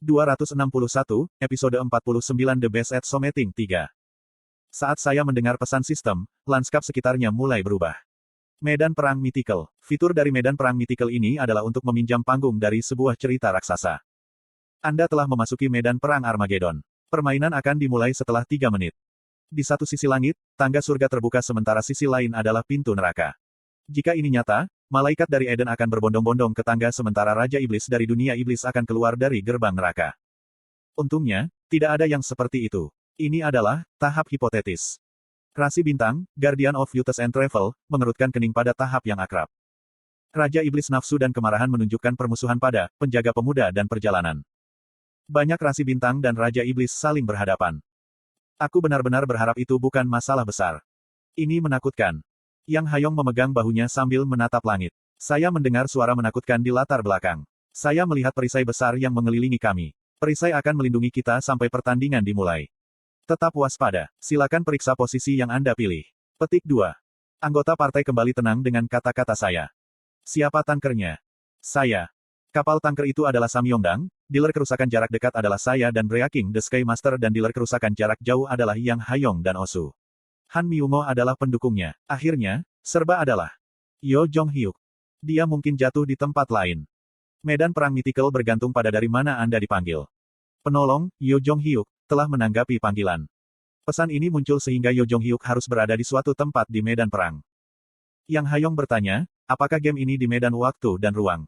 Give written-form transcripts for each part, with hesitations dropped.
261, episode 49 The Best at Something 3. Saat saya mendengar pesan sistem, lanskap sekitarnya mulai berubah. Medan Perang Mythical. Fitur dari Medan Perang Mythical ini adalah untuk meminjam panggung dari sebuah cerita raksasa. Anda telah memasuki Medan Perang Armageddon. Permainan akan dimulai setelah 3 menit. Di satu sisi langit, tangga surga terbuka sementara sisi lain adalah pintu neraka. Jika ini nyata, malaikat dari Eden akan berbondong-bondong ke tangga sementara Raja Iblis dari dunia iblis akan keluar dari gerbang neraka. Untungnya, tidak ada yang seperti itu. Ini adalah tahap hipotetis. Rasi Bintang, Guardian of Youth and Travel, mengerutkan kening pada tahap yang akrab. Raja Iblis nafsu dan kemarahan menunjukkan permusuhan pada penjaga pemuda dan perjalanan. Banyak rasi bintang dan Raja Iblis saling berhadapan. Aku benar-benar berharap itu bukan masalah besar. Ini menakutkan. Yang Hayong memegang bahunya sambil menatap langit. Saya mendengar suara menakutkan di latar belakang. Saya melihat perisai besar yang mengelilingi kami. Perisai akan melindungi kita sampai pertandingan dimulai. Tetap waspada. Silakan periksa posisi yang Anda pilih. Petik 2. Anggota partai kembali tenang dengan kata-kata saya. Siapa tankernya? Saya. Kapal tanker itu adalah Samyongdang, dealer kerusakan jarak dekat adalah saya dan Breaking the Sky Master dan dealer kerusakan jarak jauh adalah Yang Hayong dan Osu. Han Myungo adalah pendukungnya. Akhirnya, serba adalah Yo Jong-hyuk. Dia mungkin jatuh di tempat lain. Medan Perang Mythical bergantung pada dari mana Anda dipanggil. Penolong, Yo Jong-hyuk, telah menanggapi panggilan. Pesan ini muncul sehingga Yo Jong-hyuk harus berada di suatu tempat di medan perang. Yang Hayong bertanya, apakah game ini di medan waktu dan ruang?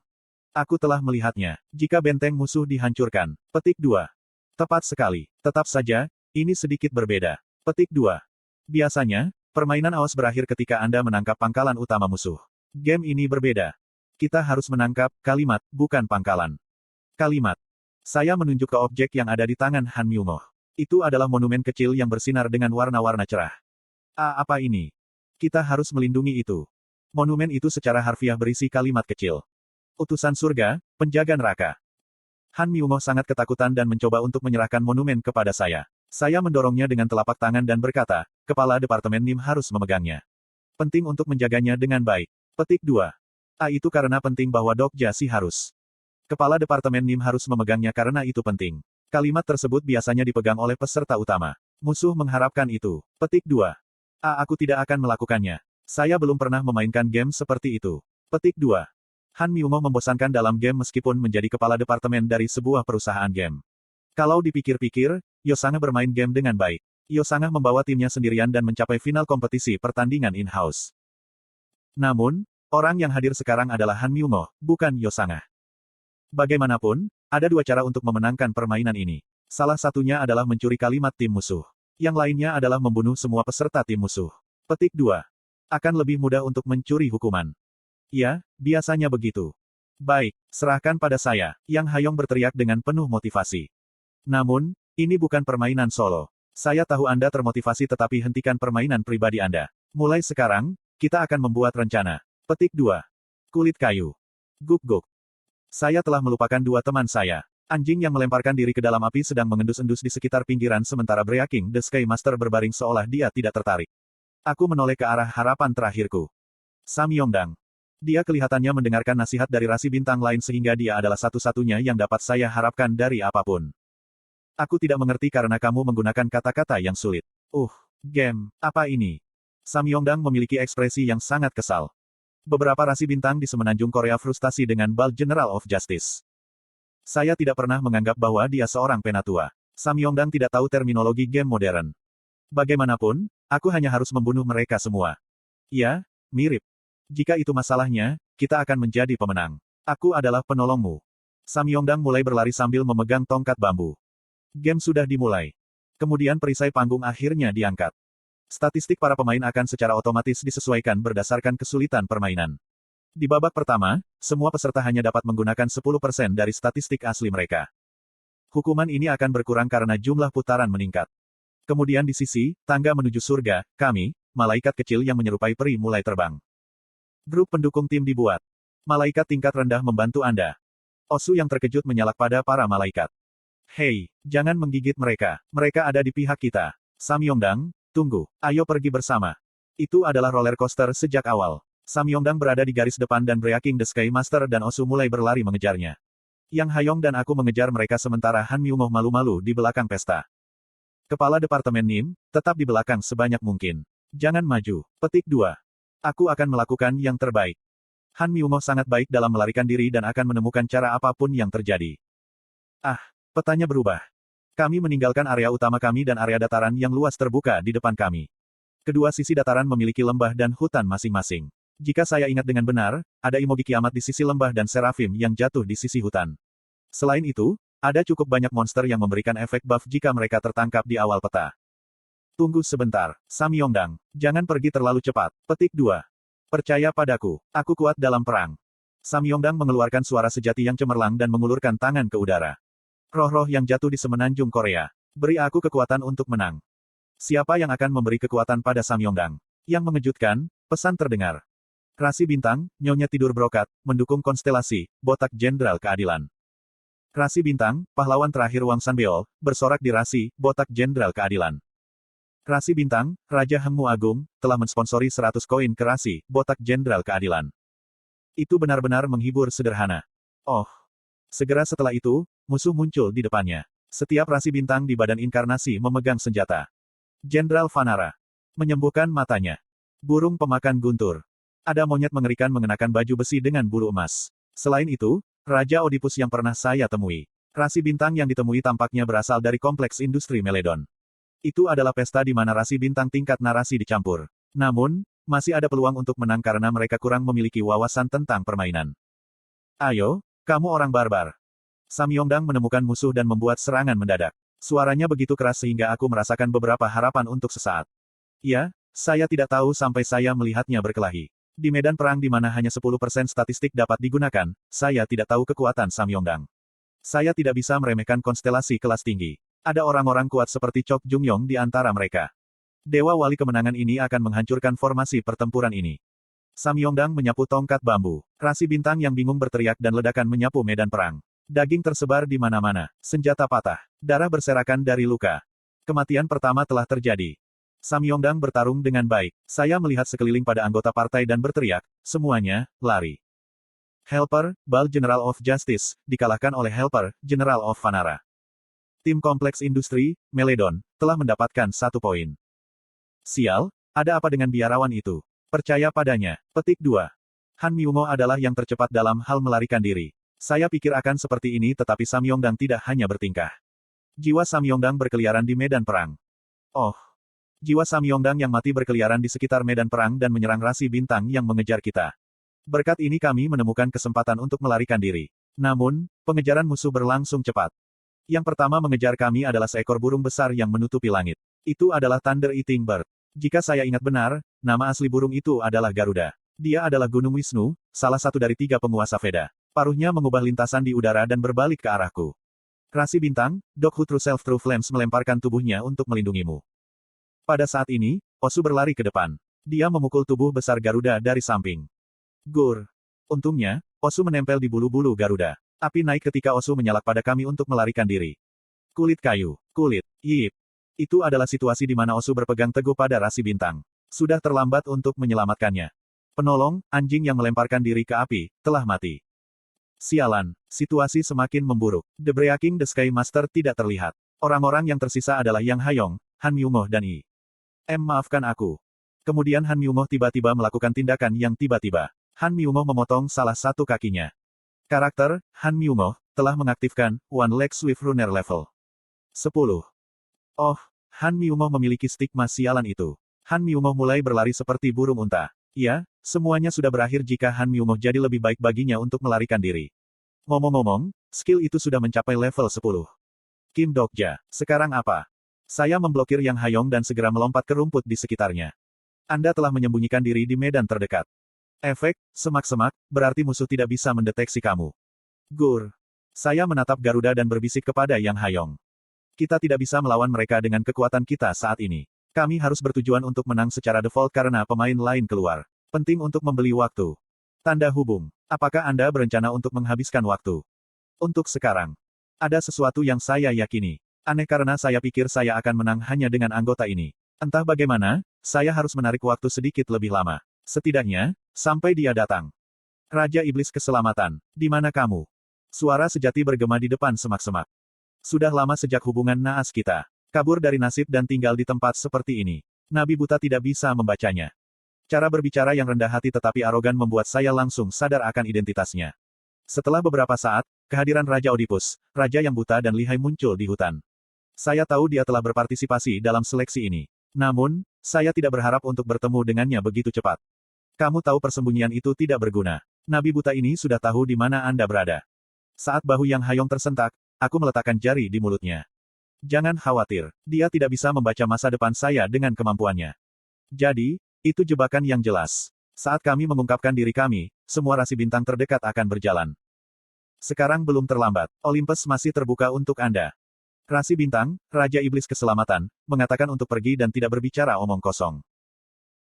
Aku telah melihatnya. Jika benteng musuh dihancurkan. Petik 2. Tepat sekali. Tetap saja, ini sedikit berbeda. Petik 2. Biasanya, permainan awas berakhir ketika Anda menangkap pangkalan utama musuh. Game ini berbeda. Kita harus menangkap kalimat, bukan pangkalan. Kalimat. Saya menunjuk ke objek yang ada di tangan Han Myungo. Itu adalah monumen kecil yang bersinar dengan warna-warna cerah. Apa ini? Kita harus melindungi itu. Monumen itu secara harfiah berisi kalimat kecil. Utusan surga, penjaga neraka. Han Myungo sangat ketakutan dan mencoba untuk menyerahkan monumen kepada saya. Saya mendorongnya dengan telapak tangan dan berkata, Kepala Departemen NIM harus memegangnya. Penting untuk menjaganya dengan baik. Petik 2. Itu karena penting bahwa Dok Jasi harus. Kepala Departemen NIM harus memegangnya karena itu penting. Kalimat tersebut biasanya dipegang oleh peserta utama. Musuh mengharapkan itu. Petik 2. Aku tidak akan melakukannya. Saya belum pernah memainkan game seperti itu. Petik 2. Han Myungo membosankan dalam game meskipun menjadi kepala departemen dari sebuah perusahaan game. Kalau dipikir-pikir, Yosanga bermain game dengan baik. Yosanga membawa timnya sendirian dan mencapai final kompetisi pertandingan in-house. Namun, orang yang hadir sekarang adalah Han Myungo, bukan Yosanga. Bagaimanapun, ada dua cara untuk memenangkan permainan ini. Salah satunya adalah mencuri kalimat tim musuh. Yang lainnya adalah membunuh semua peserta tim musuh. Petik 2. Akan lebih mudah untuk mencuri hukuman. Ya, biasanya begitu. Baik, serahkan pada saya, Yang Hayong berteriak dengan penuh motivasi. Namun, ini bukan permainan solo. Saya tahu Anda termotivasi tetapi hentikan permainan pribadi Anda. Mulai sekarang, kita akan membuat rencana. Petik 2. Kulit kayu. Guk-guk. Saya telah melupakan dua teman saya. Anjing yang melemparkan diri ke dalam api sedang mengendus-endus di sekitar pinggiran sementara Breaking the Sky Master berbaring seolah dia tidak tertarik. Aku menoleh ke arah harapan terakhirku. Samyongdang. Dia kelihatannya mendengarkan nasihat dari rasi bintang lain sehingga dia adalah satu-satunya yang dapat saya harapkan dari apapun. Aku tidak mengerti karena kamu menggunakan kata-kata yang sulit. Game, apa ini? Samyongdang memiliki ekspresi yang sangat kesal. Beberapa rasi bintang di semenanjung Korea frustasi dengan Bal General of Justice. Saya tidak pernah menganggap bahwa dia seorang penatua. Samyongdang tidak tahu terminologi game modern. Bagaimanapun, aku hanya harus membunuh mereka semua. Ya, mirip. Jika itu masalahnya, kita akan menjadi pemenang. Aku adalah penolongmu. Samyongdang mulai berlari sambil memegang tongkat bambu. Game sudah dimulai. Kemudian perisai panggung akhirnya diangkat. Statistik para pemain akan secara otomatis disesuaikan berdasarkan kesulitan permainan. Di babak pertama, semua peserta hanya dapat menggunakan 10% dari statistik asli mereka. Hukuman ini akan berkurang karena jumlah putaran meningkat. Kemudian di sisi tangga menuju surga, kami, malaikat kecil yang menyerupai peri mulai terbang. Grup pendukung tim dibuat. Malaikat tingkat rendah membantu Anda. Osu yang terkejut menyalak pada para malaikat. Hei, jangan menggigit mereka. Mereka ada di pihak kita. Samyongdang, tunggu. Ayo pergi bersama. Itu adalah roller coaster sejak awal. Samyongdang berada di garis depan dan Breaking the Sky Master dan Osu mulai berlari mengejarnya. Yang Hayong dan aku mengejar mereka sementara Han Myungoh malu-malu di belakang pesta. Kepala Departemen NIM, tetap di belakang sebanyak mungkin. Jangan maju. Petik 2. Aku akan melakukan yang terbaik. Han Myungoh sangat baik dalam melarikan diri dan akan menemukan cara apapun yang terjadi. Ah, petanya berubah. Kami meninggalkan area utama kami dan area dataran yang luas terbuka di depan kami. Kedua sisi dataran memiliki lembah dan hutan masing-masing. Jika saya ingat dengan benar, ada Imogi Kiamat di sisi lembah dan Serafim yang jatuh di sisi hutan. Selain itu, ada cukup banyak monster yang memberikan efek buff jika mereka tertangkap di awal peta. Tunggu sebentar, Samyongdang. Jangan pergi terlalu cepat. Petik 2. Percaya padaku, aku kuat dalam perang. Samyongdang mengeluarkan suara sejati yang cemerlang dan mengulurkan tangan ke udara. Roh-roh yang jatuh di semenanjung Korea. Beri aku kekuatan untuk menang. Siapa yang akan memberi kekuatan pada Samyongdang? Yang mengejutkan, pesan terdengar. Rasi Bintang, Nyonya Tidur Brokat, mendukung konstelasi, Botak Jenderal Keadilan. Rasi Bintang, pahlawan terakhir Wang Sanbeol, bersorak di rasi, Botak Jenderal Keadilan. Rasi Bintang, Raja Hengmu Agung, telah mensponsori 100 koin ke rasi, Botak Jenderal Keadilan. Itu benar-benar menghibur sederhana. Oh. Segera setelah itu, musuh muncul di depannya. Setiap rasi bintang di badan inkarnasi memegang senjata. Jenderal Vanara. Menyembuhkan matanya. Burung pemakan guntur. Ada monyet mengerikan mengenakan baju besi dengan bulu emas. Selain itu, Raja Oedipus yang pernah saya temui. Rasi bintang yang ditemui tampaknya berasal dari kompleks industri Meledon. Itu adalah pesta di mana rasi bintang tingkat narasi dicampur. Namun, masih ada peluang untuk menang karena mereka kurang memiliki wawasan tentang permainan. Ayo, kamu orang barbar. Samyongdang menemukan musuh dan membuat serangan mendadak. Suaranya begitu keras sehingga aku merasakan beberapa harapan untuk sesaat. Ya, saya tidak tahu sampai saya melihatnya berkelahi. Di medan perang di mana hanya 10% statistik dapat digunakan, saya tidak tahu kekuatan Samyongdang. Saya tidak bisa meremehkan konstelasi kelas tinggi. Ada orang-orang kuat seperti Chok Jungyong di antara mereka. Dewa Wali kemenangan ini akan menghancurkan formasi pertempuran ini. Samyongdang menyapu tongkat bambu. Rasi bintang yang bingung berteriak dan ledakan menyapu medan perang. Daging tersebar di mana-mana. Senjata patah. Darah berserakan dari luka. Kematian pertama telah terjadi. Samyongdang bertarung dengan baik. Saya melihat sekeliling pada anggota partai dan berteriak, semuanya, lari. Helper, Bal General of Justice, dikalahkan oleh Helper, General of Vanara. Tim Kompleks Industri, Meledon, telah mendapatkan 1 poin. Sial, ada apa dengan biarawan itu? Percaya padanya. Petik 2. Han Myungoh adalah yang tercepat dalam hal melarikan diri. Saya pikir akan seperti ini tetapi Samyongdang tidak hanya bertingkah. Jiwa Samyongdang berkeliaran di medan perang. Oh. Jiwa Samyongdang yang mati berkeliaran di sekitar medan perang dan menyerang rasi bintang yang mengejar kita. Berkat ini kami menemukan kesempatan untuk melarikan diri. Namun, pengejaran musuh berlangsung cepat. Yang pertama mengejar kami adalah seekor burung besar yang menutupi langit. Itu adalah Thunder Eating Bird. Jika saya ingat benar, nama asli burung itu adalah Garuda. Dia adalah Gunung Wisnu, salah satu dari 3 penguasa Veda. Paruhnya mengubah lintasan di udara dan berbalik ke arahku. Rasi bintang, Dog Who True Self True Flames melemparkan tubuhnya untuk melindungimu. Pada saat ini, Osu berlari ke depan. Dia memukul tubuh besar Garuda dari samping. Gur. Untungnya, Osu menempel di bulu-bulu Garuda. Api naik ketika Osu menyalak pada kami untuk melarikan diri. Kulit kayu. Kulit. Yip. Itu adalah situasi di mana Osu berpegang teguh pada rasi bintang. Sudah terlambat untuk menyelamatkannya. Penolong, anjing yang melemparkan diri ke api, telah mati. Sialan, situasi semakin memburuk. The Breaking the Sky Master tidak terlihat. Orang-orang yang tersisa adalah Yang Hayong, Han Myungoh dan I. Maafkan aku. Kemudian Han Myungoh tiba-tiba melakukan tindakan yang tiba-tiba. Han Myungoh memotong salah satu kakinya. Karakter, Han Myungoh, telah mengaktifkan One Leg Swift Runner level 10. Oh, Han Myungoh memiliki stigma sialan itu. Han Myungoh mulai berlari seperti burung unta. Ya, semuanya sudah berakhir jika Han Myungoh jadi lebih baik baginya untuk melarikan diri. Ngomong-ngomong, skill itu sudah mencapai level 10. Kim Dokja, sekarang apa? Saya memblokir Yang Hayong dan segera melompat ke rumput di sekitarnya. Anda telah menyembunyikan diri di medan terdekat. Efek, semak-semak, berarti musuh tidak bisa mendeteksi kamu. Gur. Saya menatap Garuda dan berbisik kepada Yang Hayong. Kita tidak bisa melawan mereka dengan kekuatan kita saat ini. Kami harus bertujuan untuk menang secara default karena pemain lain keluar. Penting untuk membeli waktu. Tanda hubung. Apakah Anda berencana untuk menghabiskan waktu? Untuk sekarang. Ada sesuatu yang saya yakini. Aneh karena saya pikir saya akan menang hanya dengan anggota ini. Entah bagaimana, saya harus menarik waktu sedikit lebih lama. Setidaknya, sampai dia datang. Raja Iblis Keselamatan, di mana kamu? Suara sejati bergema di depan semak-semak. Sudah lama sejak hubungan naas kita kabur dari nasib dan tinggal di tempat seperti ini. Nabi buta tidak bisa membacanya. Cara berbicara yang rendah hati tetapi arogan membuat saya langsung sadar akan identitasnya. Setelah beberapa saat, kehadiran Raja Oedipus, raja yang buta dan lihai muncul di hutan. Saya tahu dia telah berpartisipasi dalam seleksi ini. Namun, saya tidak berharap untuk bertemu dengannya begitu cepat. Kamu tahu persembunyian itu tidak berguna. Nabi buta ini sudah tahu di mana Anda berada. Saat bahu Yang Hayong tersentak, aku meletakkan jari di mulutnya. Jangan khawatir, dia tidak bisa membaca masa depan saya dengan kemampuannya. Jadi, itu jebakan yang jelas. Saat kami mengungkapkan diri kami, semua rasi bintang terdekat akan berjalan. Sekarang belum terlambat, Olympus masih terbuka untuk Anda. Rasi bintang, Raja Iblis Keselamatan, mengatakan untuk pergi dan tidak berbicara omong kosong.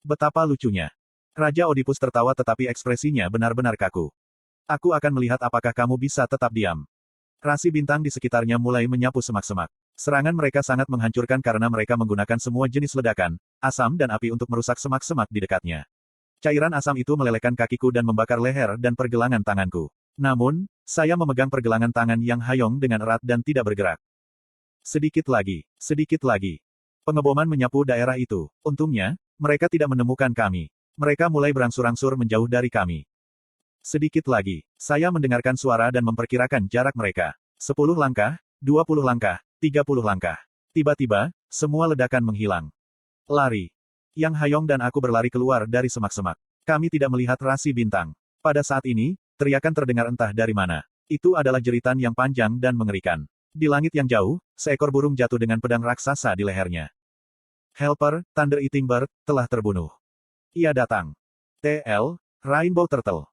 Betapa lucunya. Raja Oedipus tertawa tetapi ekspresinya benar-benar kaku. Aku akan melihat apakah kamu bisa tetap diam. Rasi bintang di sekitarnya mulai menyapu semak-semak. Serangan mereka sangat menghancurkan karena mereka menggunakan semua jenis ledakan, asam dan api untuk merusak semak-semak di dekatnya. Cairan asam itu melelehkan kakiku dan membakar leher dan pergelangan tanganku. Namun, saya memegang pergelangan tangan Yang Hayong dengan erat dan tidak bergerak. Sedikit lagi, sedikit lagi. Pengeboman menyapu daerah itu. Untungnya, mereka tidak menemukan kami. Mereka mulai berangsur-angsur menjauh dari kami. Sedikit lagi, saya mendengarkan suara dan memperkirakan jarak mereka. 10 langkah, 20 langkah, 30 langkah. Tiba-tiba, semua ledakan menghilang. Lari. Yang Hayong dan aku berlari keluar dari semak-semak. Kami tidak melihat rasi bintang. Pada saat ini, teriakan terdengar entah dari mana. Itu adalah jeritan yang panjang dan mengerikan. Di langit yang jauh, seekor burung jatuh dengan pedang raksasa di lehernya. Helper, Thunder Eating Bird, telah terbunuh. Ia datang. TL, Rainbow Turtle.